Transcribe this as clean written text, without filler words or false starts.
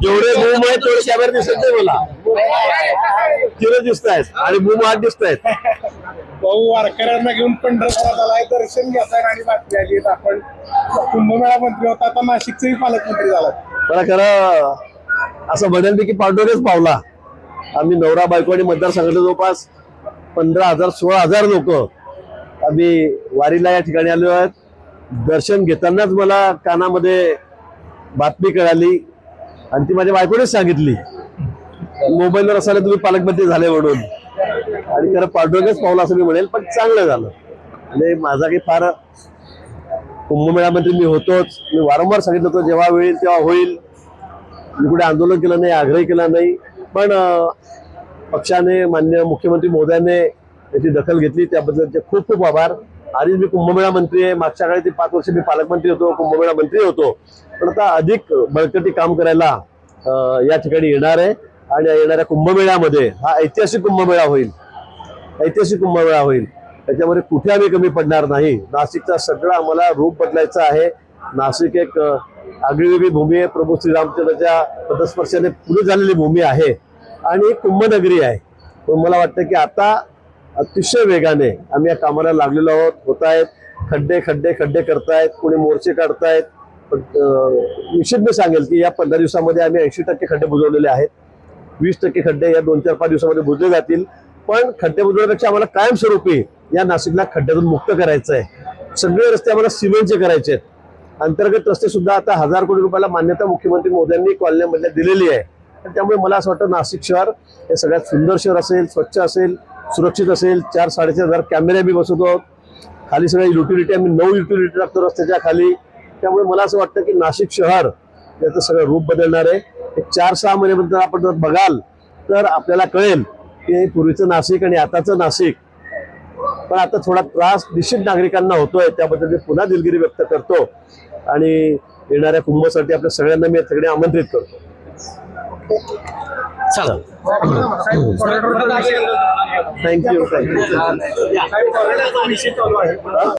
जेवढे बूम आहेत तेवढे कॅमेरे दिसत नाही मला, तिथे दिसत आहेत आणि बूम आत दिसत आहेत. भाऊ वारकऱ्यांना घेऊन पंढरपुरात आलाय, दर्शन घेताय आणि बातमी आली आपण कुंभमेळा मंत्री होता, आता नाशिकचेही पालकमंत्री झाला. मला खरं असं म्हणेल की पांडुरंगच पावला. आम्ही नवरा बायको आणि मतदारसंघातले जवळपास 15,000-16,000 लोक आम्ही वारीला या ठिकाणी आलो आहेत. दर्शन घेतानाच मला कानामध्ये बातमी कळाली आणि ती माझ्या बायकोनेच सांगितली, मोबाईलवर असायला तुम्ही पालकमंत्री झाले म्हणून. आणि खरं पांडुरंगच पावला असं मी म्हणेल, पण चांगलं झालं. आणि माझा काही फार कुंभमेळा मंत्री मी होतोच, मी वारंवार सांगितलं होतं जेव्हा होईल तेव्हा होईल. मी कुठे आंदोलन केलं नाही, आग्रह केला नाही, पण पक्षाने माननीय मुख्यमंत्री महोदयाने त्याची दखल घेतली, त्याबद्दलचे खूप खूप आभार. आधीच मी कुंभमेळा मंत्री आहे, मागच्या काळी ते 5 वर्ष मी पालकमंत्री होतो, कुंभमेळा मंत्री होतो, पण आता अधिक बळकटी काम करायला या ठिकाणी येणार आहे. आणि येणाऱ्या कुंभमेळ्यामध्ये हा ऐतिहासिक कुंभमेळा होईल, ऐतिहासिक कुंभमेळा होईल. त्याच्यामध्ये कुठे आम्ही कमी पडणार नाही. नाशिकचा सगळं आम्हाला रूप बदलायचं आहे. नाशिक एक आगळीवेगळी भूमी आहे, प्रभू श्रीरामचंद्राच्या पदस्पर्शाने पुढे झालेली भूमी आहे आणि कुंभनगरी आहे. पण मला वाटतं की आता अतिशय वेगाने आम्ही या कामाला लागलेलो आहोत. होत आहेत खड्डे खड्डे खड्डे करतायत, कोणी मोर्चे काढतायत. पण निश्चित मी सांगेल की या 15 दिवसामध्ये आम्ही 80% खड्डे बुजवलेले आहेत. 20% खड्डे या 2-4-5 दिवसामध्ये बुजले जातील. पण खड्डे बुजवण्यापेक्षा आम्हाला कायमस्वरूपी या नाशिकला खड्ड्यातून मुक्त करायचं आहे. सगळे रस्ते आम्हाला सिमेंटचे करायचे आहेत. अंतर्गत रस्ते सुद्धा आता 1000 कोटी रुपयाला मान्यता मुख्यमंत्री मोदयांनी कॉलनीमधल्या दिलेली आहे. त्यामुळे मला असं वाटतं नाशिक शहर हे सगळ्यात सुंदर शहर असेल, स्वच्छ असेल, सुरक्षित असेल. 4-4.5 कॅमेरे आम्ही बसवतो आहोत. खाली सगळ्या युटिलिटी आम्ही 9 युटिलिटी टाकतो रस्त्याच्या खाली. त्यामुळे मला असं वाटतं की नाशिक शहर याचं सगळं रूप बदलणार आहे. 4-6 महिन्यानंतर आपण जर बघाल तर आपल्याला कळेल की पूर्वीचं नाशिक आणि आताचं नाशिक. पण आता थोडा त्रास निश्चित नागरिकांना होतोय, त्याबद्दल मी पुन्हा दिलगिरी व्यक्त करतो आणि येणाऱ्या कुंभसाठी आपल्या सगळ्यांना मी सगळे आमंत्रित करतो. थँक्यू.